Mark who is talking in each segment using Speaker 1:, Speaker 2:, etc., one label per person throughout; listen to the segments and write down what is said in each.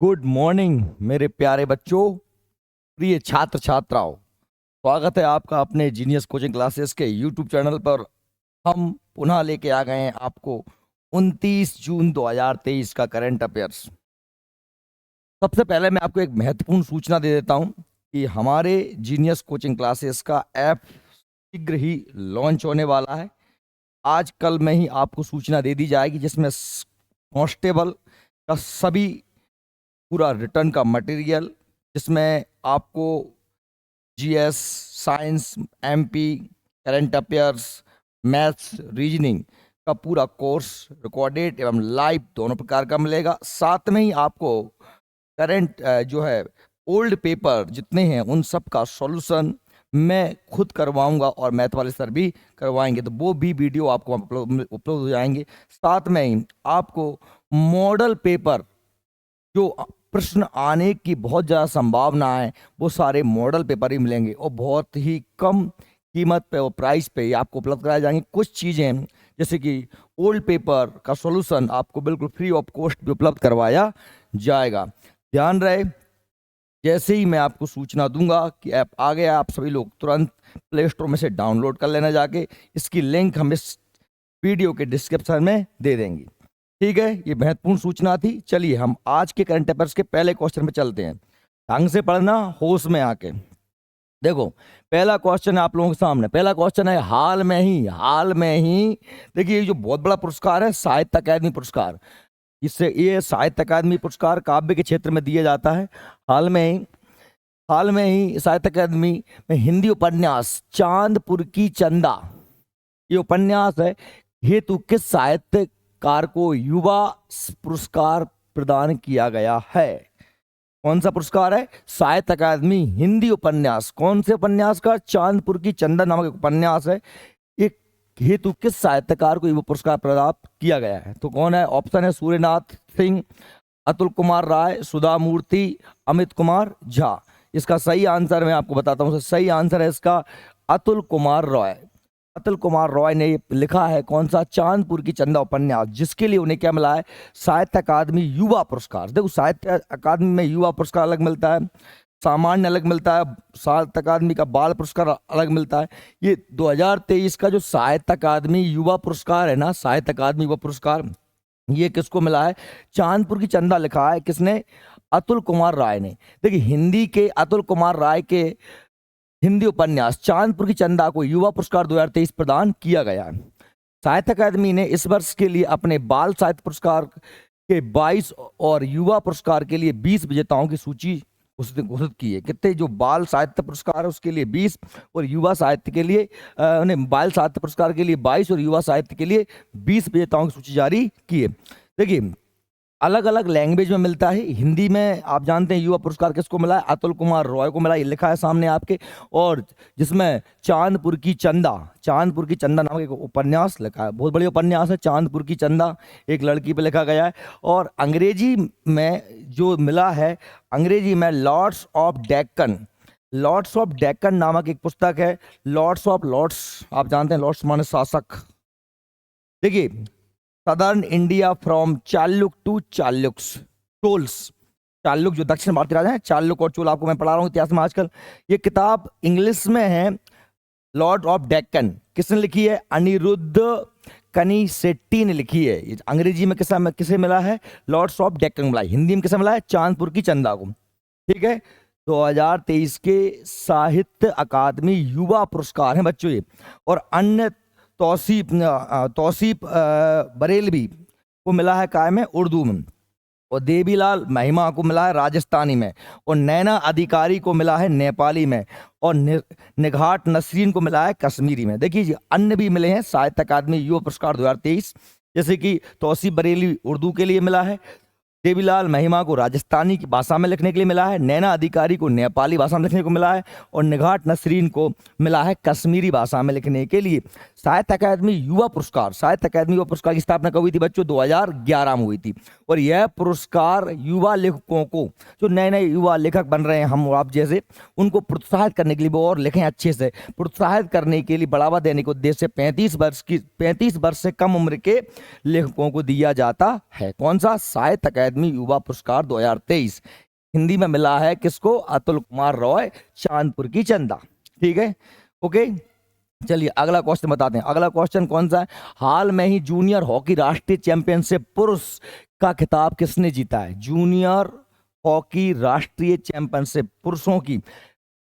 Speaker 1: Good morning मेरे प्यारे बच्चों, प्रिय छात्र छात्राओं। स्वागत है आपका अपने जीनियस कोचिंग क्लासेस के यूट्यूब चैनल पर। हम पुनः लेके आ गए हैं आपको 29 जून 2023 का करंट अफेयर्स। सबसे पहले मैं आपको एक महत्वपूर्ण सूचना दे देता हूं कि हमारे जीनियस कोचिंग क्लासेस का ऐप शीघ्र ही लॉन्च होने वाला है। आज कल में ही आपको सूचना दे दी जाएगी, जिसमें कांस्टेबल का सभी पूरा रिटर्न का मटेरियल, जिसमें आपको GS, science, MP, current affairs, maths, reasoning का पूरा कोर्स रिकॉर्डेड एवं लाइव दोनों प्रकार का मिलेगा। साथ में ही आपको करंट जो है ओल्ड पेपर जितने हैं उन सब का सॉल्यूशन मैं खुद करवाऊंगा और मैथ वाले सर भी करवाएंगे, तो वो भी वीडियो आपको उपलब्ध हो जाएंगे। साथ में ही आपको मॉडल पेपर जो प्रश्न आने की बहुत ज़्यादा संभावना है, वो सारे मॉडल पेपर ही मिलेंगे और बहुत ही कम कीमत पे और प्राइस पे ही आपको उपलब्ध कराए जाएंगे। कुछ चीज़ें जैसे कि ओल्ड पेपर का सॉल्यूशन आपको बिल्कुल फ्री ऑफ कॉस्ट भी उपलब्ध करवाया जाएगा। ध्यान रहे, जैसे ही मैं आपको सूचना दूंगा कि ऐप आ गया, आप सभी लोग तुरंत प्ले स्टोर में से डाउनलोड कर लेना जाके। इसकी लिंक हम इस वीडियो के डिस्क्रिप्शन में दे देंगे। ठीक है, ये महत्वपूर्ण सूचना थी। चलिए हम आज के करंट अफेयर्स के पहले क्वेश्चन पे चलते हैं। ढंग से पढ़ना, होश में आके। देखो, पहला क्वेश्चन है आप लोगों के सामने। पहला क्वेश्चन है हाल में ही देखिए, ये जो बहुत बड़ा पुरस्कार है साहित्य अकादमी पुरस्कार, इससे ये साहित्य अकादमी पुरस्कार काव्य के क्षेत्र में दिया जाता है। हाल में ही साहित्य अकादमी में हिंदी उपन्यास चांदपुर की चंदा, ये उपन्यास है, हेतु किस साहित्यकार को युवा पुरस्कार प्रदान किया गया है? कौन सा पुरस्कार है? साहित्य अकादमी हिंदी उपन्यास। कौन से उपन्यास का? चांदपुर की चंदा नामक एक उपन्यास है। एक हेतु किस साहित्यकार को युवा पुरस्कार प्राप्त किया गया है? तो कौन है? ऑप्शन है सूर्यनाथ सिंह, अतुल कुमार राय, सुधा मूर्ति, अमित कुमार झा। इसका सही आंसर मैं आपको बताता हूँ। सही आंसर है इसका अतुल कुमार रॉय। अतुल कुमार रॉय ने लिखा है कौन सा? चांदपुर की चंदा उपन्यास, जिसके लिए उन्हें क्या मिला है? साहित्य अकादमी युवा पुरस्कार। देखो, साहित्य अकादमी में युवा पुरस्कार अलग मिलता है, सामान्य अलग मिलता है, साहित्य अकादमी का बाल पुरस्कार अलग मिलता है। ये 2023 का जो साहित्य अकादमी युवा पुरस्कार है ना, साहित्य अकादमी युवा पुरस्कार, ये किसको मिला है? चांदपुर की चंदा लिखा है किसने? अतुल कुमार राय ने। देखिए, हिंदी के अतुल कुमार राय के हिंदी उपन्यास चांदपुर की चंदा को युवा पुरस्कार 2023 प्रदान किया गया है। साहित्य अकादमी ने इस वर्ष के लिए अपने बाल साहित्य पुरस्कार के 22 और युवा पुरस्कार के लिए 20 विजेताओं की सूची घोषित की है। कितने? जो बाल साहित्य पुरस्कार है उसके लिए 20 और युवा साहित्य के लिए बाल साहित्य पुरस्कार के लिए 22 और युवा साहित्य के लिए 20 विजेताओं की सूची जारी की है। देखिए, अलग अलग लैंग्वेज में मिलता है। हिंदी में आप जानते हैं युवा पुरस्कार किसको मिला है? अतुल कुमार रॉय को मिला, ये लिखा है सामने आपके। और जिसमें चांदपुर की चंदा नामक एक उपन्यास लिखा है, बहुत बड़ी उपन्यास है चांदपुर की चंदा, एक लड़की पे लिखा गया है। और अंग्रेजी में जो मिला है, अंग्रेजी में लॉर्ड्स ऑफ डेक्कन नामक एक पुस्तक है। लॉर्ड्स आप जानते हैं, लॉर्ड्स माने शासक। देखिए, सदर्न इंडिया फ्रॉम चालुक टू चोल्स। चालुक जो दक्षिण भारतीय राजा है, चालुक और चोल आपको मैं पढ़ा रहा हूँ इतिहास में आजकल। ये किताब इंग्लिश में है, लॉर्ड ऑफ डेक्कन। किसने लिखी है? अनिरुद्ध कनिसेट्टी ने लिखी है। अंग्रेजी में किसे मिला है? लॉर्ड्स ऑफ डेक्कन मिला है। हिंदी में किसे मिला है? चांदपुर की चंदा को। ठीक है, 2023 के साहित्य अकादमी युवा पुरस्कार हैं बच्चों ये। और अन्य तौसीफ बरेलवी को मिला है काय में? उर्दू में। और देवीलाल महिमा को मिला है राजस्थानी में। और नैना अधिकारी को मिला है नेपाली में। और निघाट नसरीन को मिला है कश्मीरी में। देखिए, अन्य भी मिले हैं साहित्य अकादमी युवा पुरस्कार 2023, जैसे कि तौसीफ बरेलवी उर्दू के लिए मिला है, देवीलाल महिमा को राजस्थानी की भाषा में लिखने के लिए मिला है, नैना अधिकारी को नेपाली भाषा में लिखने को मिला है, और निघाट नसरीन को मिला है कश्मीरी भाषा में लिखने के लिए। साहित्य अकादमी युवा पुरस्कार की स्थापना कब हुई थी बच्चों? 2011 में हुई थी। और यह पुरस्कार युवा लेखकों को, जो नए नए युवा लेखक बन रहे हैं हम और आप जैसे, उनको प्रोत्साहित करने के लिए, वो और लिखें अच्छे से, प्रोत्साहित करने के लिए, बढ़ावा देने के उद्देश्य से 35 वर्ष से कम उम्र के लेखकों को दिया जाता है। कौन सा? साहित्य अकादमी अकादमी युवा पुरस्कार 2023 हिंदी में मिला है किसको? अतुल कुमार रॉय, चांदपुर की चंदा। ठीक है, ओके। चलिए अगला क्वेश्चन बताते हैं। अगला क्वेश्चन कौन सा है? हाल में ही जूनियर हॉकी राष्ट्रीय चैंपियनशिप पुरुष का खिताब किसने जीता है? जूनियर हॉकी राष्ट्रीय चैंपियनशिप पुरुषों की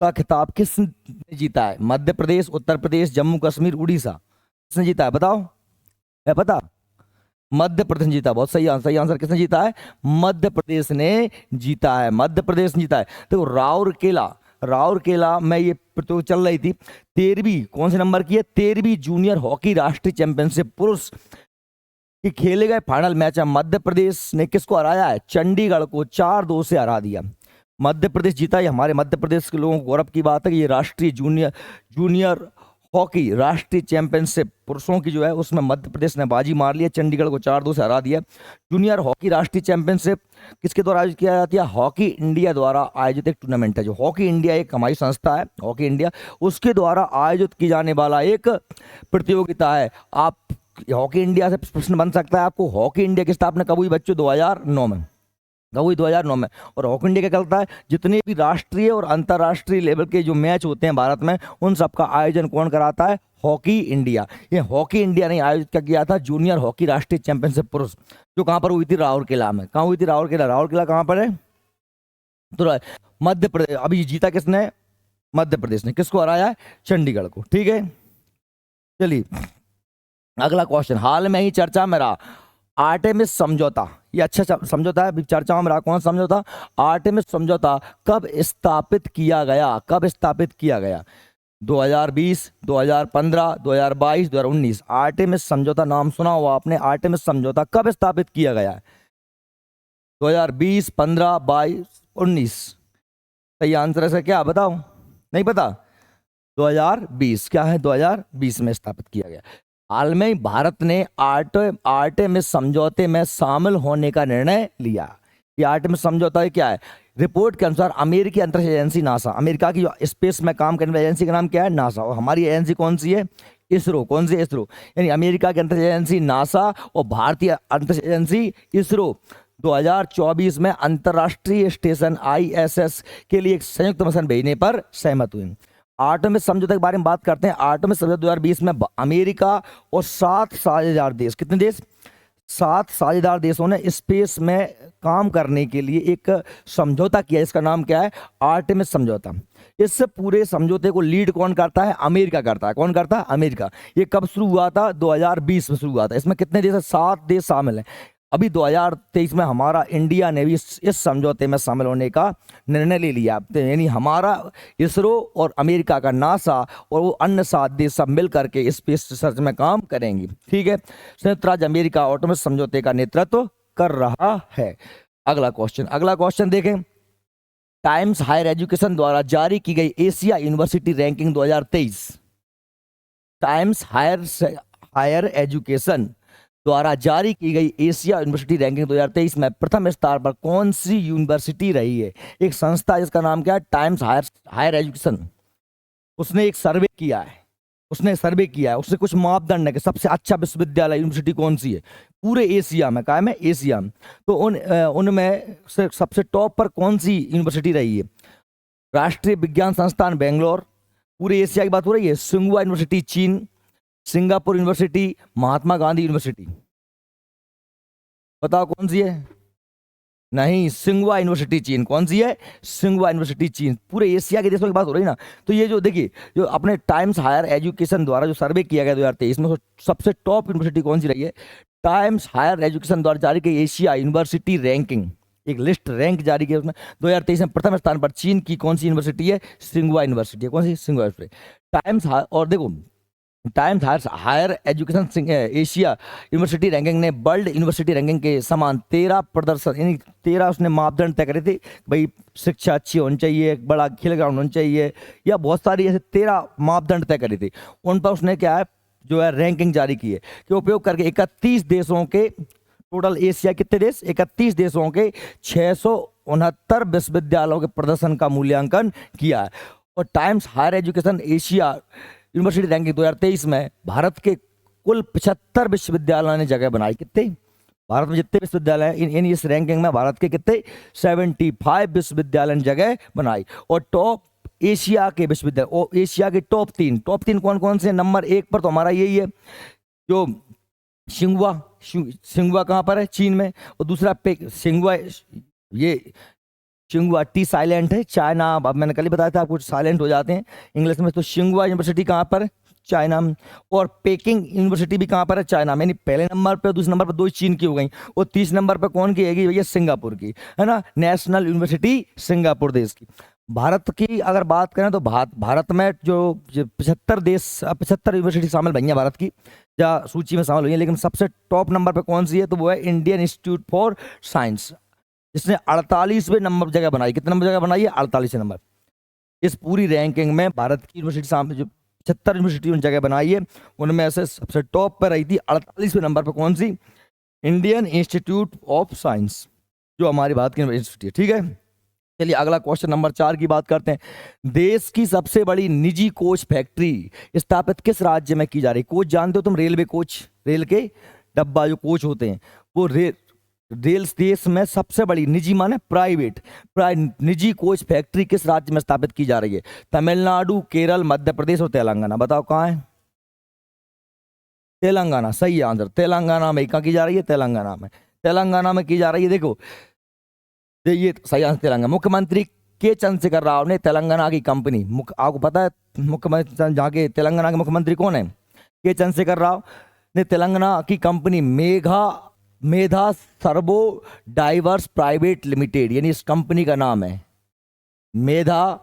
Speaker 1: का खिताब किसने जीता है? मध्य प्रदेश, उत्तर प्रदेश, जम्मू कश्मीर, उड़ीसा? किसने जीता है बताओ? है पता? मध्य प्रदेश ने जीता। बहुत सही आंसर। सही आंसर किसने जीता है? मध्य प्रदेश ने जीता है। मध्य प्रदेश ने जीता है। तो राउरकेला में ये प्रतियोगिता चल रही थी। 13वीं कौन से नंबर की है? 13वीं जूनियर हॉकी राष्ट्रीय चैंपियनशिप पुरुष कि खेले गए फाइनल मैच में मध्य प्रदेश ने किसको हराया है? चंडीगढ़ को 4-2 से हरा दिया। मध्य प्रदेश जीता। ये हमारे मध्य प्रदेश के लोगों को गौरव की बात है कि ये राष्ट्रीय जूनियर हॉकी राष्ट्रीय चैंपियनशिप पुरुषों की जो है उसमें मध्य प्रदेश ने बाजी मार लिया, चंडीगढ़ को 4-2 से हरा दिया। जूनियर हॉकी राष्ट्रीय चैंपियनशिप किसके द्वारा आयोजित किया जाती है? हॉकी इंडिया द्वारा आयोजित एक टूर्नामेंट है। जो हॉकी इंडिया एक हमारी संस्था है, हॉकी इंडिया, उसके द्वारा आयोजित की जाने वाला एक प्रतियोगिता है। आप हॉकी इंडिया से प्रश्न बन सकता है आपको, हॉकी इंडिया की स्थापना कब हुई बच्चों? 2009 में। कब हुई? 2009 में। और हॉकी इंडिया क्या करता है? जितने भी राष्ट्रीय और अंतर्राष्ट्रीय लेवल के जो मैच होते हैं भारत में, उन सबका आयोजन कौन कराता है? Hockey India. ये हॉकी इंडिया ने आयोजित क्या किया था? जूनियर हॉकी राष्ट्रीय चैंपियनशिप पुरुष, जो कहाँ पर हुई थी? राउरकेला में। कहाँ हुई थी? राउरकेला। राउरकेला कहाँ पर है? तो मध्य प्रदेश। अभी जीता किसने? मध्य प्रदेश ने। किसको हराया है? चंडीगढ़ को। ठीक है, चलिए अगला क्वेश्चन। हाल में ही चर्चा में रहा आर्टेमिस समझौता। ये अच्छा समझौता है, अभी चर्चा में रहा। कौन समझौता? आर्टेमिस समझौता कब स्थापित किया गया? कब स्थापित किया गया? 2020, 2015, 2022, 2019? आर्टेमिस समझौता नाम सुना हुआ आपने? आर्टेमिस समझौता कब स्थापित किया गया है? 2020, 15, 22, 19? सही आंसर है क्या? बताओ। नहीं पता? 2020। क्या है? 2020 में स्थापित किया गया। हाल में ही भारत ने आर्टेमिस समझौते में शामिल होने का निर्णय लिया। ये आर्टेमिस समझौता क्या है? रिपोर्ट के अनुसार अमेरिकी अंतरिक्ष एजेंसी नासा, अमेरिका की जो स्पेस में काम करने वाली एजेंसी का नाम क्या है? नासा। और हमारी एजेंसी कौन सी है? इसरो। कौन सी? इसरो। यानी अमेरिका की अंतरिक्ष एजेंसी नासा और भारतीय अंतरिक्ष एजेंसी इसरो 2024 में अंतर्राष्ट्रीय स्टेशन ISS के लिए एक संयुक्त मिशन भेजने पर सहमत हुई। आर्टेमिस समझौते के बारे में बात करते हैं। आर्टेमिस समझौता 2020 में अमेरिका और 7 साझेदार देश, कितने देश? 7 साझेदार देशों ने स्पेस में काम करने के लिए एक समझौता किया। इसका नाम क्या है? आर्टेमिस समझौता। इस पूरे समझौते को लीड कौन करता है? अमेरिका करता है। कौन करता है? अमेरिका। ये कब शुरू हुआ था? 2020 में शुरू हुआ था। इसमें कितने देश? 7 देश शामिल हैं। अभी 2023 में हमारा इंडिया ने भी इस समझौते में शामिल होने का निर्णय ले लिया। तो यानी हमारा इसरो और अमेरिका का नासा और वो अन्य 7 देश सब मिल करके स्पेस रिसर्च में काम करेंगे। ठीक है, संयुक्त राज्य अमेरिका आर्टेमिस समझौते का नेतृत्व कर रहा है। अगला क्वेश्चन देखें। टाइम्स हायर एजुकेशन द्वारा जारी की गई Asia University ranking 2023। Times Higher Education द्वारा जारी की गई एशिया यूनिवर्सिटी रैंकिंग 2023 में प्रथम स्थान पर कौन सी यूनिवर्सिटी रही है? एक संस्था जिसका नाम क्या है? Times Higher Education. उसने एक सर्वे किया है। उसने कुछ मापदंड है कि सबसे अच्छा विश्वविद्यालय यूनिवर्सिटी कौन सी है पूरे एशिया में। क्या है? एशिया में। तो उनमें से सबसे टॉप पर कौन सी यूनिवर्सिटी रही है? राष्ट्रीय विज्ञान संस्थान बेंगलोर, पूरे एशिया की बात हो रही है। सिंघुआ यूनिवर्सिटी चीन, Singapore university, Mahatma Gandhi university. बताओ कौन सी है? नहीं, सिंघुआ यूनिवर्सिटी चीन। कौन सी है? सिंघुआ यूनिवर्सिटी चीन। पूरे एशिया के देशों की बात हो रही है ना। तो ये जो देखिए, जो अपने टाइम्स हायर एजुकेशन द्वारा जो सर्वे किया गया 2023 में, सबसे टॉप यूनिवर्सिटी कौन सी रही है? टाइम्स हायर एजुकेशन द्वारा जारी की एशिया यूनिवर्सिटी रैंकिंग, एक लिस्ट रैंक जारी किया उसमें 2023 में प्रथम स्थान पर चीन की कौन सी यूनिवर्सिटी है? सिंघुआ यूनिवर्सिटी है। कौन सी? सिंघुआ यूनिवर्सिटी। टाइम्स और देखो, Times Higher Education Asia University Ranking ने वर्ल्ड यूनिवर्सिटी रैंकिंग के समान 13 प्रदर्शन, यानी 13 उसने मापदंड तय करे थे। भाई शिक्षा अच्छी होनी चाहिए, बड़ा खेल ग्राउंड होना चाहिए, या बहुत सारी ऐसे 13 मापदंड तय करे थे। उन पर उसने क्या है जो है रैंकिंग जारी की है कि उपयोग करके 31 देशों के, टोटल एशिया कितने देश? 31 देशों के 669 विश्वविद्यालयों के प्रदर्शन का मूल्यांकन किया है। और Times Higher Education Asia University ranking 2023 में भारत के कुल 75 विश्वविद्यालयों ने जगह बनाई। कितने? भारत में जितने विश्वविद्यालय हैं इन इस रैंकिंग में भारत के कितने 75 विश्वविद्यालय ने जगह बनाई। और टॉप एशिया के विश्वविद्यालय और एशिया के टॉप तीन कौन कौन से? नंबर 1 पर तो हमारा यही है जो सिंगुआ कहाँ पर है? चीन में। और दूसरा सिंगुआ, ये शिंगुआ टी साइलेंट है, चाइना। अब मैंने कल ही बताया था आपको साइलेंट हो जाते हैं इंग्लिश में। तो शिंगुआ यूनिवर्सिटी कहाँ पर है? चाइना में। और पेकिंग यूनिवर्सिटी भी कहाँ पर है? चाइना में। यानी पहले नंबर पे, दूसरे नंबर पर दो चीन की हो गई, और 30 नंबर पर कौन की है भैया? सिंगापुर की, है ना, नेशनल यूनिवर्सिटी सिंगापुर देश की। भारत की अगर बात करें तो भारत में जो 75 यूनिवर्सिटी शामिल भई हैं भारत की, या सूची में शामिल हुई है, लेकिन सबसे टॉप नंबर पे कौन सी है? तो वो है इंडियन इंस्टीट्यूट फॉर साइंस, जिसने 48वें नंबर जगह बनाई। कितने नंबर जगह बनाई है? 48वें नंबर। इस पूरी रैंकिंग में भारत की यूनिवर्सिटी सामने जो 75 यूनिवर्सिटी ने जगह बनाई है, उनमें से सबसे टॉप पर रही थी 48वें नंबर पर कौन सी? इंडियन इंस्टीट्यूट ऑफ साइंस, जो हमारी भारत की यूनिवर्सिटी है। ठीक है, चलिए अगला क्वेश्चन नंबर 4 की बात करते हैं। देश की सबसे बड़ी निजी कोच फैक्ट्री स्थापित किस राज्य में की जा रही? कोच जानते हो तुम, रेलवे कोच, रेल के डब्बा जो कोच होते हैं, वो रेल देश में सबसे बड़ी निजी माने प्राइवेट निजी कोच फैक्ट्री किस राज्य में स्थापित की जा रही है? तमिलनाडु, केरल, मध्य प्रदेश और तेलंगाना। बताओ कहाँ है? तेलंगाना, सही आंसर। तेलंगाना में कहाँ की जा रही है? तेलंगाना में की जा रही है। देखो ये सही आंसर तेलंगाना। मुख्यमंत्री के चंद्रशेखर राव ने तेलंगाना की कंपनी, आपको पता है मुख्यमंत्री जहाँ के तेलंगाना के मुख्यमंत्री कौन है? के चंद्रशेखर राव ने तेलंगाना की कंपनी मेधा सर्वो डाइवर्स प्राइवेट लिमिटेड, यानी इस कंपनी का नाम है मेधा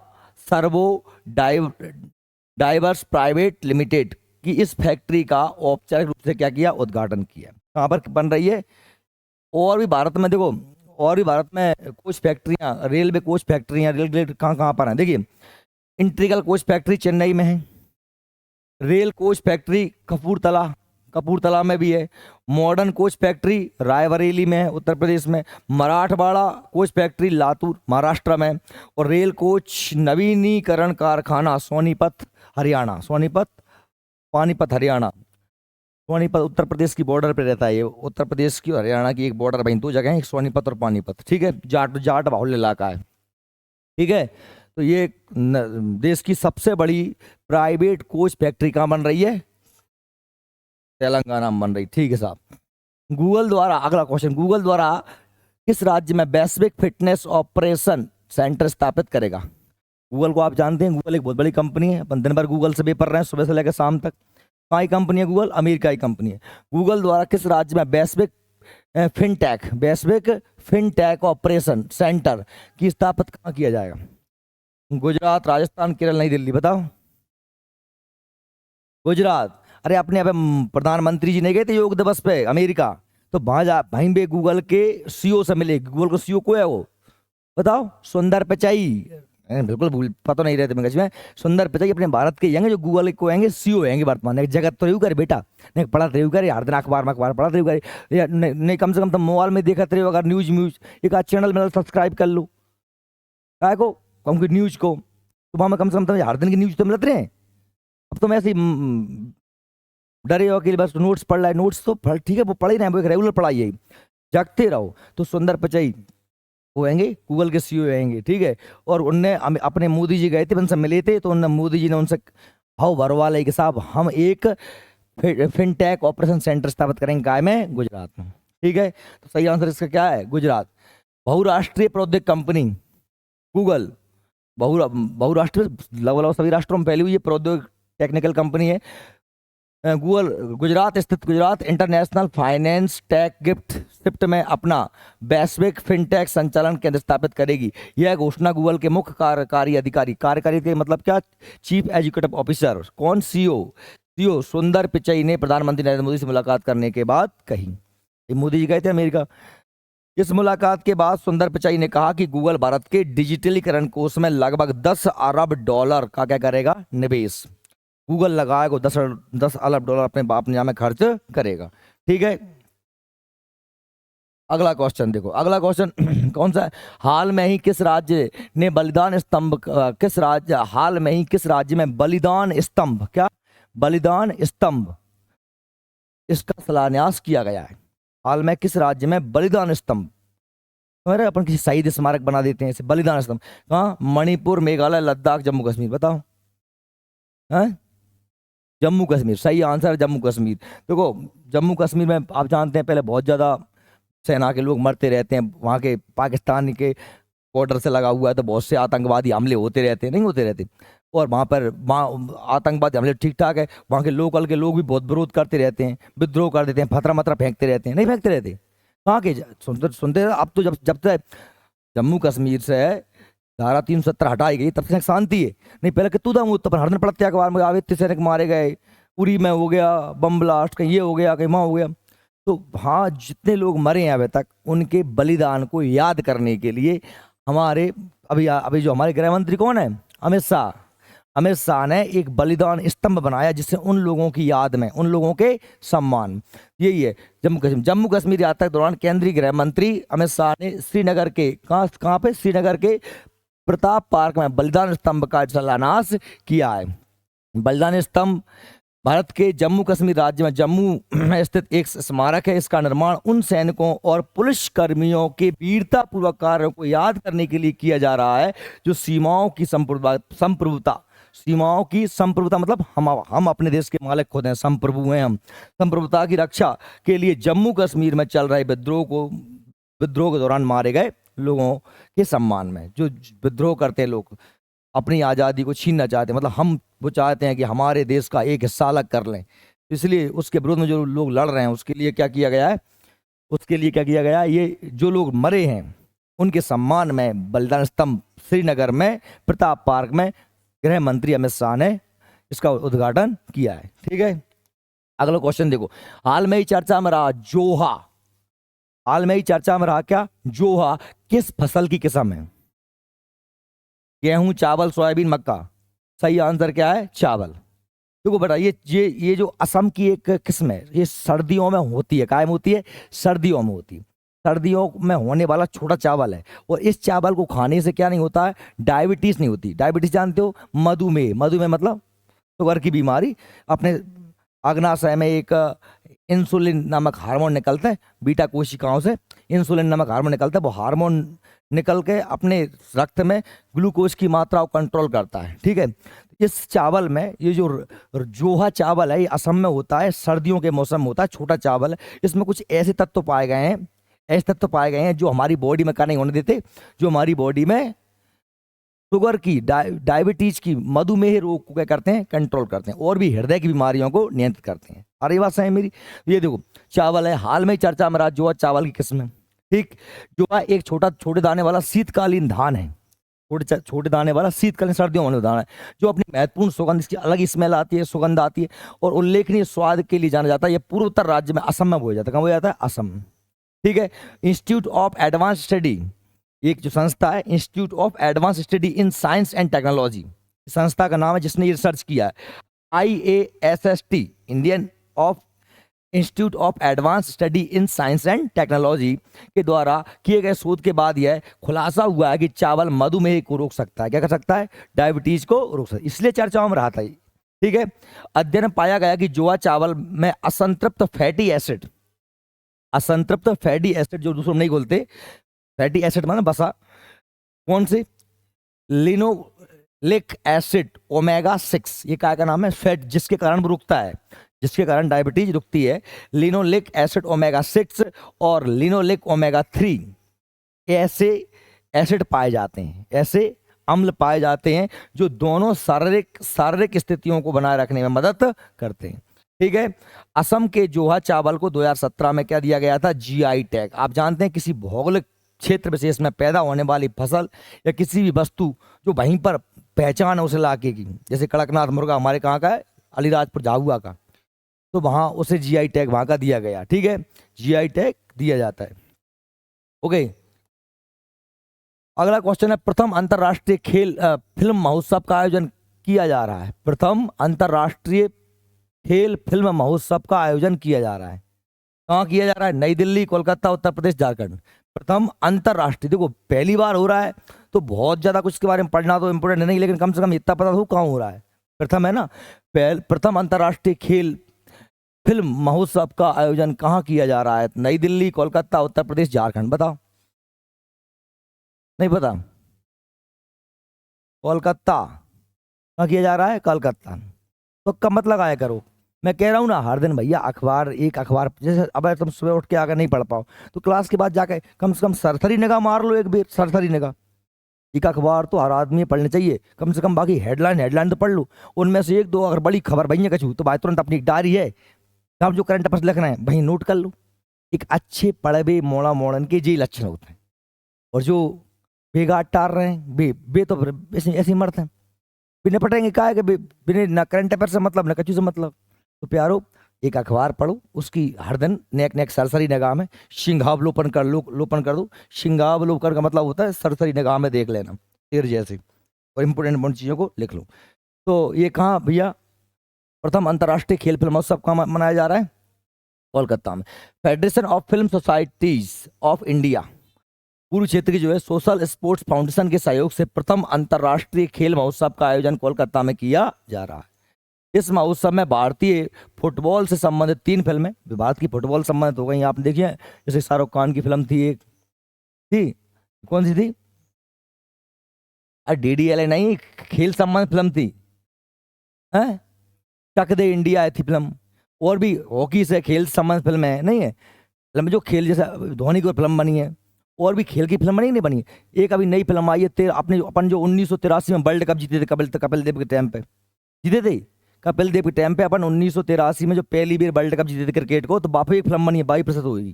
Speaker 1: सर्वो डाइवर्स प्राइवेट लिमिटेड की इस फैक्ट्री का औपचारिक रूप से क्या किया? उद्घाटन किया। कहाँ पर बन रही है? और भी भारत में देखो, और भी भारत में कोच फैक्ट्रियां, रेलवे कोच फैक्ट्रियां, रेल कहाँ कहाँ पर हैं? देखिए, इंटीग्रल कोच फैक्ट्री चेन्नई में है, रेल कोच फैक्ट्री कपूरथला में भी है, मॉडर्न कोच फैक्ट्री रायबरेली में है उत्तर प्रदेश में, मराठवाड़ा कोच फैक्ट्री लातूर महाराष्ट्र में, और रेल कोच नवीनीकरण कारखाना सोनीपत हरियाणा, पानीपत हरियाणा। सोनीपत उत्तर प्रदेश की बॉर्डर पे रहता है, ये उत्तर प्रदेश की और हरियाणा की एक बॉर्डर भाई, दो जगह है, एक सोनीपत और पानीपत। ठीक है, जाट बाहुल्य इलाका है। ठीक है, तो ये देश की सबसे बड़ी प्राइवेट कोच फैक्ट्री कहाँ बन रही है? तेलंगाना में बन रही। ठीक है साहब। गूगल द्वारा, अगला क्वेश्चन, गूगल द्वारा किस राज्य में वैश्विक फिटनेस ऑपरेशन सेंटर स्थापित करेगा? गूगल को आप जानते हैं, गूगल एक बहुत बड़ी कंपनी है, अपन दिन भर गूगल से पेपर रहे हैं सुबह से लेकर शाम तक। कहाँ की कंपनी है गूगल? अमेरिका की कंपनी है। गूगल द्वारा किस राज्य में वैश्विक फिनटेक ऑपरेशन सेंटर की स्थापित कहाँ किया जाएगा? गुजरात, राजस्थान, केरल, नई दिल्ली। बताओ। गुजरात। अरे अपने यहाँ पे प्रधानमंत्री जी नहीं गए थे योग दिवस पे अमेरिका, तो वहीं पे गूगल के सीईओ से मिले। गूगल का सीईओ को है वो, बताओ? सुंदर पिचाई। बिल्कुल पता नहीं रहते मैं। सुंदर पिचाई अपने भारत के होंगे जो गूगल को होंगे सीईओ होंगे वर्तमान। जगत तो रही करे बेटा, नहीं पढ़ा रही करे, हर दिन अखबार में पढ़ा रही करे, नहीं कम से कम तो मोबाइल में देखते रहे, अगर न्यूज एक आध चैनल में सब्सक्राइब कर लो, काय को कम की न्यूज को, सुबह में कम से कम हर दिन की न्यूज तो मिलते रहे। अब तो मैं ऐसे डरे हो कि बस नोट्स पढ़ रहा है, नोट्स तो ठीक है वो पढ़ ही रहे हैं, वो एक रेगुलर पढ़ाई है, जगते रहो। तो सुंदर पिचाई वो आएंगे गूगल के सीईओ आएंगे। ठीक है, और उनने अपने मोदी जी गए थे, उनसे मिले थे, तो उन्होंने मोदी जी ने उनसे भाव भरवा ले कि साहब हम एक फिनटेक ऑपरेशन सेंटर स्थापित करेंगे काय में? गुजरात में। ठीक है, तो सही आंसर इसका क्या है? गुजरात। बहुराष्ट्रीय प्रौद्योगिकी कंपनी गूगल, बहुराष्ट्रीय लगभग सभी राष्ट्रों में फैली हुई प्रौद्योगिक टेक्निकल कंपनी है गूगल। गुजरात स्थित Gujarat international finance take shift में अपना वैश्विक फिनटेक संचालन केंद्र स्थापित करेगी। यह घोषणा गूगल के मुख्य कार्यकारी अधिकारी, कार्यकारी के मतलब क्या? चीफ एग्जीक्यूटिव ऑफिसर, कौन? सीईओ सुंदर पिचाई ने प्रधानमंत्री नरेंद्र मोदी से मुलाकात करने के बाद कही। मोदी जी गए थे अमेरिका। इस मुलाकात के बाद सुंदर पिचाई ने कहा कि गूगल भारत के डिजिटलीकरण कोष में लगभग $10 अरब का क्या करेगा? निवेश। गूगल लगाएगा $10 अरब अपने बाप ने में खर्च करेगा। ठीक है, अगला क्वेश्चन देखो। अगला क्वेश्चन कौन सा है? हाल में ही किस राज्य में बलिदान स्तंभ क्या? बलिदान स्तंभ इसका शिलान्यास किया गया है। हाल में किस राज्य में बलिदान स्तंभ, अरे अपन किसी शहीद स्मारक बना देते हैं ऐसे, बलिदान स्तंभ कहाँ? मणिपुर, मेघालय, लद्दाख, जम्मू कश्मीर, बताओ। हैं? जम्मू कश्मीर, सही आंसर है जम्मू कश्मीर। देखो जम्मू कश्मीर में आप जानते हैं पहले बहुत ज्यादा सेना के लोग मरते रहते हैं, वहाँ के पाकिस्तान के बॉर्डर से लगा हुआ है तो बहुत से आतंकवादी हमले होते रहते हैं, नहीं होते रहते। और वहाँ पर वहाँ आतंकवादी हमले ठीक ठाक है, वहाँ के लोकल के लोग भी बहुत विरोध करते रहते हैं, विद्रोह कर देते हैं, फतरा मतरा फेंकते रहते हैं, नहीं फेंकते रहते। कहाँ के सुनते सुनते अब तो जब जब से जम्मू कश्मीर से धारा 370 हटाई गई तब से शांति है। नहीं पहले कितू था मुझ पर हर दिन पड़ते अखबार में आदित्य सैनिक मारे गए, उरी में हो गया बम ब्लास्ट, कहीं ये हो गया कहीं वहाँ हो गया। तो हाँ जितने लोग मरे हैं अभी तक उनके बलिदान को याद करने के लिए हमारे अभी अभी जो हमारे गृह मंत्री कौन है? अमित शाह। अमित शाह ने एक बलिदान स्तंभ बनाया जिससे उन लोगों की याद में, उन लोगों के सम्मान, यही है जम्मू कश्मीर यात्रा के दौरान केंद्रीय गृह मंत्री अमित शाह ने श्रीनगर के कहाँ कहाँ पे? श्रीनगर के प्रताप पार्क में बलिदान स्तंभ का शिलान्यास किया है। बलिदान स्तंभ भारत के जम्मू कश्मीर राज्य में जम्मू में स्थित एक स्मारक है। इसका निर्माण उन सैनिकों और पुलिस कर्मियों के वीरता पूर्वक कार्यों को याद करने के लिए किया जा रहा है जो सीमाओं की संप्रभुता, सीमाओं की संप्रभुता मतलब हम अपने देश के मालिक खुद हैं, संप्रभु हैं हम, संप्रभुता की रक्षा के लिए जम्मू कश्मीर में चल रहे विद्रोह के दौरान मारे गए लोगों के सम्मान में। जो विद्रोह करते हैं लोग अपनी आज़ादी को छीनना चाहते हैं, मतलब हम वो चाहते हैं कि हमारे देश का एक हिस्सा अलग कर लें, इसलिए उसके विरोध में जो लोग लड़ रहे हैं उसके लिए क्या किया गया है? उसके लिए क्या किया गया है? ये जो लोग मरे हैं उनके सम्मान में बलिदान स्तंभ श्रीनगर में प्रताप पार्क में गृह मंत्री अमित शाह ने इसका उद्घाटन किया है। ठीक है, अगला क्वेश्चन देखो। हाल में ही चर्चा में रहा जोहा, हाल में ही चर्चा में रहा क्या? जोहा किस फसल की किस्म है? गेहूं, चावल, सोयाबीन, मक्का। सही आंसर क्या है? चावल। देखो बेटा ये जो असम की एक किस्म है, ये सर्दियों में होती है, कायम होती है, सर्दियों में होती है, सर्दियों में होने वाला छोटा चावल है। और इस चावल को खाने से क्या नहीं होता है? डायबिटीज नहीं होती। डायबिटीज जानते हो? मधुमेह, मधुमेह मतलब शुगर की बीमारी। अपने अग्नाशय में एक इंसुलिन नामक हार्मोन निकलता है बीटा कोशिकाओं से, इंसुलिन नामक हार्मोन निकलता है, वो हार्मोन निकल के अपने रक्त में ग्लूकोज की मात्रा को कंट्रोल करता है। ठीक है, इस चावल में ये जो जोहा चावल है ये असम में होता है, सर्दियों के मौसम में होता है, छोटा चावल है। इसमें कुछ ऐसे तत्व पाए गए हैं, ऐसे तत्व पाए गए हैं जो हमारी बॉडी में का नहीं होने देते, जो हमारी बॉडी में शुगर की, डायबिटीज की, मधुमेह रोग को क्या करते हैं? कंट्रोल करते हैं, और भी हृदय की बीमारियों को नियंत्रित करते हैं। अरे बात सही है मेरी। ये देखो चावल है, हाल में चर्चा में रहा जोआ चावल की किस्म है। ठीक, जोआ एक छोटे दाने वाला शीतकालीन धान है, छोटे दाने वाला शीतकालीन सर्दियों वाला धान है जो अपनी महत्वपूर्ण सुगंध, इसकी अलग स्मेल आती है, सुगंध आती है और उल्लेखनीय स्वाद के लिए जाना जाता है। यह पूर्वोत्तर राज्य में असम में बोया जाता है। कहाँ बोया जाता है? असम। ठीक है, इंस्टीट्यूट ऑफ एडवांस स्टडी, एक जो संस्था है institute of advance study in science and technology, संस्था का नाम है जिसने ये रिसर्च किया है, IASST, Indian of institute of advance study in science and technology के द्वारा किए गए शोध के बाद यह खुलासा हुआ है कि चावल मधुमेह को रोक सकता है। क्या कर सकता है? डायबिटीज को रोक सकता है, इसलिए चर्चाओं में रहा था। ठीक है, अध्ययन में पाया गया कि जोआ चावल में असंतृप्त फैटी एसिड, असंतृप्त फैटी एसिड जो दूसरों नहीं बोलते, फैटी एसिड माना बसा, कौन से? लिनोलिक एसिड ओमेगा 6, ये क्या का नाम है? फैट, जिसके कारण वो रुकता है, जिसके कारण डायबिटीज रुकती है। लिनोलिक एसिड ओमेगा 6 और लिनोलिक ओमेगा 3 ऐसे एसिड पाए जाते हैं, ऐसे अम्ल पाए जाते हैं जो दोनों शारीरिक स्थितियों को बनाए रखने में मदद करते हैं। ठीक है, असम के जोहा चावल को 2017 में क्या दिया गया था? GI tag. आप जानते हैं किसी भौगोलिक क्षेत्र विशेष में पैदा होने वाली फसल या किसी भी वस्तु जो वहीं पर पहचान है उस इलाके की, जैसे कड़कनाथ मुर्गा हमारे कहाँ का है? अलीराजपुर झाबुआ का, तो वहां उसे GI टैग वहां का दिया गया। ठीक है, GI टैग दिया जाता है। ओके, अगला क्वेश्चन है प्रथम अंतरराष्ट्रीय फिल्म महोत्सव का आयोजन किया जा रहा है। प्रथम अंतरराष्ट्रीय खेल फिल्म महोत्सव का आयोजन किया जा रहा है। कहाँ किया जा रहा है? नई दिल्ली, कोलकाता, उत्तर प्रदेश, झारखंड। प्रथम अंतरराष्ट्रीय, देखो पहली बार हो रहा है तो बहुत ज्यादा कुछ के बारे में पढ़ना तो इम्पोर्टेंट नहीं, लेकिन कम से कम इतना पता हो कहाँ हो रहा है। प्रथम है ना, प्रथम अंतरराष्ट्रीय खेल फिल्म महोत्सव का आयोजन कहाँ किया जा रहा है? नई दिल्ली, कोलकाता, उत्तर प्रदेश, झारखंड, बताओ। नहीं पता? कोलकाता। कहाँ किया जा रहा है? कोलकाता। तो कब मत लगाया करो। मैं कह रहा हूँ ना, हर दिन भैया अखबार, एक अखबार, जैसे अब तुम सुबह उठ के अगर नहीं पढ़ पाओ तो क्लास के बाद जाके कम से कम सरसरी निगाह मार लो, एक बार सरसरी निगाह। एक अखबार तो हर आदमी पढ़ने चाहिए कम से कम। बाकी हेडलाइन हेडलाइन तो पढ़ लो, उनमें से एक दो अगर बड़ी खबर भैया कछू तो भाई तुरंत अपनी एक डायरी है, आप जो करंट अफेयर्स लिखना है वहीं नोट कर लो। एक अच्छे पढ़े बे मोड़ा मोड़न के जी लक्षण होते हैं। और जो बेगार टार रहे हैं बे तो फिर ऐसे ऐसे ही मरते हैं। बिना पढ़ेंगे क्या है कि बिना ना करंट अफेयर से मतलब ना कचू से मतलब। तो प्यारो, एक अखबार पढ़ो, उसकी हर दिन नेक नेक सरसरी निगाह में सिंहावलोकन कर लो, लोपन कर दो। सिंहावलोकन का मतलब होता है सरसरी निगाह में देख लेना, तीर जैसे, और इंपोर्टेंट चीज़ों को लिख लो। तो ये कहाँ भैया? प्रथम अंतर्राष्ट्रीय खेल फिल्मोत्सव कहाँ मनाया जा रहा है? कोलकाता में। Federation of film societies of India पूर्व क्षेत्र की जो है सोशल स्पोर्ट्स फाउंडेशन के सहयोग से प्रथम अंतर्राष्ट्रीय खेल महोत्सव का आयोजन कोलकाता में किया जा रहा है। इस महोत्सव में भारतीय फुटबॉल से संबंधित 3 फिल्में, भारत की फुटबॉल संबंधित हो गई। आप देखिए, जैसे शाहरुख खान की फिल्म थी एक, थी कौन सी थी? अरे DDLA नहीं, खेल संबंधित फिल्म थी, हैं? टक दे इंडिया थी फिल्म। और भी हॉकी से खेल संबंधित फिल्म है, नहीं है? फिल्म जो खेल, जैसे धोनी की फिल्म बनी है, और भी खेल की फिल्म बनी नहीं बनी। एक अभी नई फिल्म आई है तेरे अपने अपन जो 1983 में वर्ल्ड कप जीते थे, कपिल देव के टाइम पे जीते थे। कपिल देव के टाइम पे अपन 1983 में जो पहली बार वर्ल्ड कप जीते थे क्रिकेट को, तो बापू एक फिल्म बनी है 22% हुई।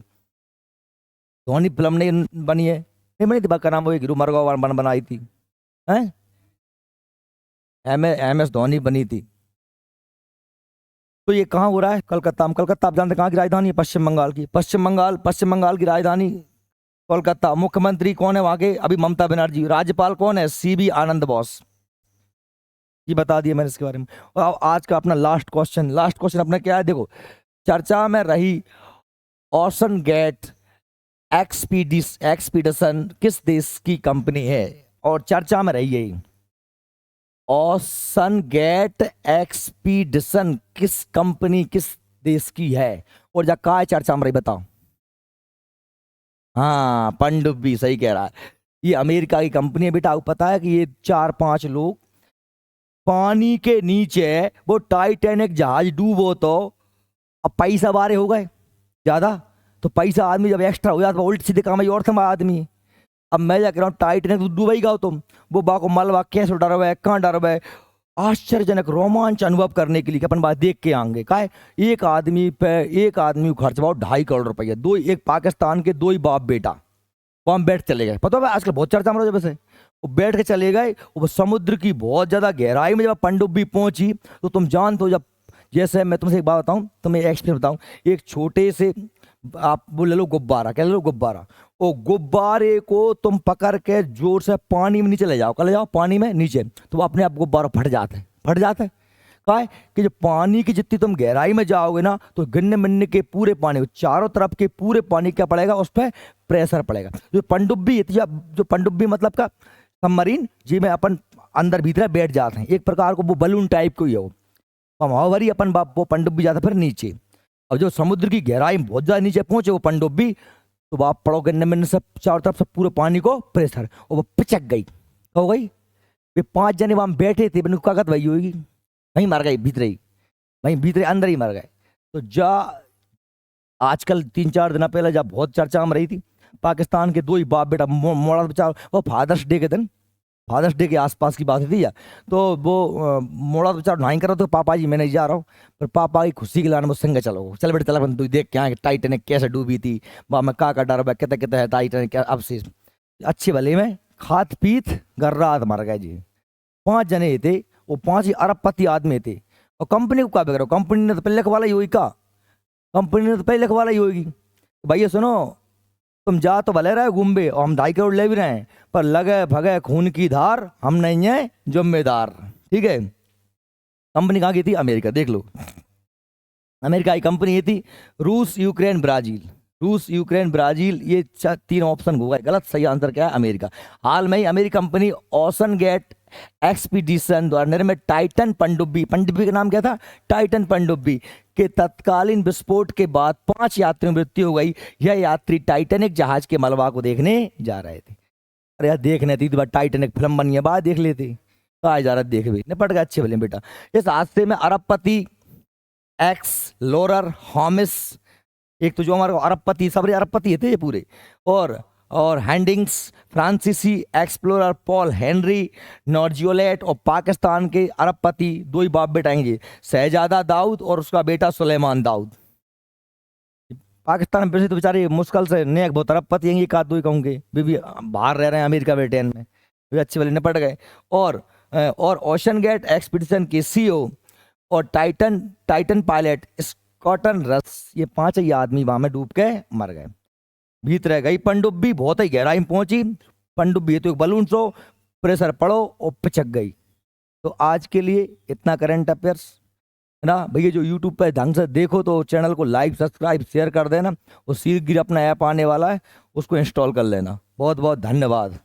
Speaker 1: धोनी फिल्म नहीं बनी है? नहीं बनी थी, बाका नाम वो एक हीरो मरगांव बनाई थी, हैं? MS धोनी बनी थी। तो ये कहाँ हो रहा है? कलकत्ता में। कलकत्ता आप जानते हैं कहाँ की राजधानी है? पश्चिम बंगाल की। पश्चिम बंगाल की राजधानी कोलकाता। मुख्यमंत्री कौन है वहां के? अभी ममता बनर्जी। राज्यपाल कौन है? CB आनंद बोस। ये बता दिया मैंने इसके बारे में। और आज का अपना लास्ट क्वेश्चन अपना क्या है? देखो, चर्चा में रही ओशन गेट एक्सपीडिशन किस देश की कंपनी है? और चर्चा में रही है ओशन गेट एक्सपीडिशन किस कंपनी, किस देश की है? और जा का चर्चा में रही बताओ? हाँ, पनडुब्बी, सही कह रहा है। ये अमेरिका की कंपनी है बेटा। आपको पता है कि ये 4-5 लोग पानी के नीचे, वो टाइटैनिक जहाज डूबो तो अब पैसा बारे हो गए ज्यादा, तो पैसा आदमी जब एक्स्ट्रा हो जाता है उल्ट सीधे काम और था आदमी। अब मैं जा कह रहा हूँ टाइटैनिक तो डूबेगा तुम, वो बाको मलबा कैसे डर हुआ है, कहाँ डर हुआ है? आश्चर्यजनक रोमांच अनुभव करने के लिए कि अपन बात देख के आएंगे। का है? एक आदमी को खर्च बहुत 2.5 करोड़ रुपया। एक पाकिस्तान के 2 ही बाप बेटा वहां बैठ चले गए। पता है आजकल बहुत चर्चा में जब से वो बैठ के चले गए, वो समुद्र की बहुत ज्यादा गहराई में जब पनडुब्बी पहुंची तो तुम जानते हो, जब जैसे मैं तुमसे एक बात बताऊं, तुम्हें एक्सपीरियंस बताऊं। एक छोटे से आप वो ले लो गुब्बारा, क्या ले लो? गुब्बारा। वो गुब्बारे को तुम पकड़ के जोर से पानी में नीचे ले जाओ, ले जाओ पानी में नीचे, तो वो अपने आप गुब्बारा फट जाते हैं। का है कि जो पानी की जितनी तुम गहराई में जाओगे ना, तो गिनने मिनने के पूरे पानी, चारों तरफ के पूरे पानी क्या पड़ेगा? उस पर प्रेशर पड़ेगा। जो पनडुब्बी, जो पनडुब्बी मतलब का सबमरीन, जी में अपन अंदर भीतर बैठ जाते हैं, एक प्रकार को वो बलून टाइप को ही हो, हवा भरी अपन वो पनडुब्बी जाता फिर नीचे। और जो समुद्र की गहराई में बहुत ज्यादा नीचे पहुंचे वो पनडुब्बी, तो आप पड़ो गिनने मिनने से चारों तरफ से पूरे पानी को प्रेशर, और वो पिचक गई। हो गई। वे 5 जने वहां बैठे थे, कागत वही होगी, वहीं मर गए भीतर ही, वहीं भीतर अंदर ही मर गए। तो जा आजकल 3-4 दिन पहले जब बहुत चर्चा में रही थी, पाकिस्तान के 2 ही बाप बेटा मोड़ा बेचारा, वो फादर्स डे के दिन, फादर्स डे के आसपास की बात थी या, तो वो मोड़ा बेचारा नहीं कर रहा, तो पापा जी मैं नहीं जा रहा हूँ, पर पापा की खुशी के लाने वो संग चलो, चल बेटे चल तू देख क्या टाइटैनिक कैसे डूबी थी, वहाँ में का डर बा कहते कहते है टाइटैनिक अब से अच्छे भले में खात पीत गर्रात मर गए जी। 5 जने थे, वो 5 ही अरबपति आदमी थे। और कंपनी को क्या बिगड़ो? कंपनी ने तो पहले लिखवाला ही होगी का, कंपनी ने तो पहले लिखवाला ही होगी। भैया सुनो, तुम जा तो भले रहे घूमबे, और हम 2.5 करोड़ ले भी रहे हैं, पर लगे भगे खून की धार हम नहीं है जिम्मेदार। ठीक है। कंपनी कहाँ की थी? अमेरिका। देख लो, अमेरिका की कंपनी ये थी। रूस, यूक्रेन, ब्राजील। रूस, यूक्रेन, ब्राजील, ये 3 ऑप्शन हो गए गलत। सही आंसर क्या है? अमेरिका। हाल में ही अमेरिकी कंपनी ओशन गेट एक्सपीडिशन द्वारा निर्मित टाइटन पनडुब्बी, पनडुब्बी का नाम क्या था? टाइटन पनडुब्बी के तत्कालीन विस्फोट के बाद 5 यात्रियों की मृत्यु हो गई। यह यात्री टाइटैनिक जहाज के मलबा को देखने जा रहे थे। अरे यार देखने थी तो टाइटैनिक फिल्म बनी है, बाद देख लेते। तो आज जा रहा देख भी निपट गया, अच्छे भले बेटा। इस हादसे में अरबपति एक्सप्लोरर हॉमिस, एक तो जो हमारे अरबपति, सब अरबपति थे ये पूरे, और हैंडिंग्स फ्रांसीसी एक्सप्लोरर पॉल हेनरी नॉर्जियोलेट, और पाकिस्तान के अरबपति 2 ही बाप बेटा हैं, शहजादा दाऊद और उसका बेटा सुलेमान दाऊद। पाकिस्तान में तो बेचारे मुश्किल से नेक बहुत अरबपति हैं, एक आध 2 ही कहूँगे, भी बाहर रह रहे हैं अमेरिका ब्रिटेन में, भी अच्छे वाले निपट गए। और ओशन गेट एक्सपीडिशन के सीईओ और टाइटन पायलट स्कॉटन रस, ये 5 ही आदमी वहां में डूब के मर गए। भीतर रह गई पनडुब्बी, बहुत ही गहराई में पहुंची पनडुब्बी, है तो एक बलून सो प्रेशर पड़ो और पिचक गई। तो आज के लिए इतना करंट अफेयर्स है ना भैया। जो यूट्यूब पे ढंग से देखो तो चैनल को लाइक सब्सक्राइब शेयर कर देना, और शीघ्र अपना ऐप आने वाला है उसको इंस्टॉल कर लेना। बहुत बहुत धन्यवाद।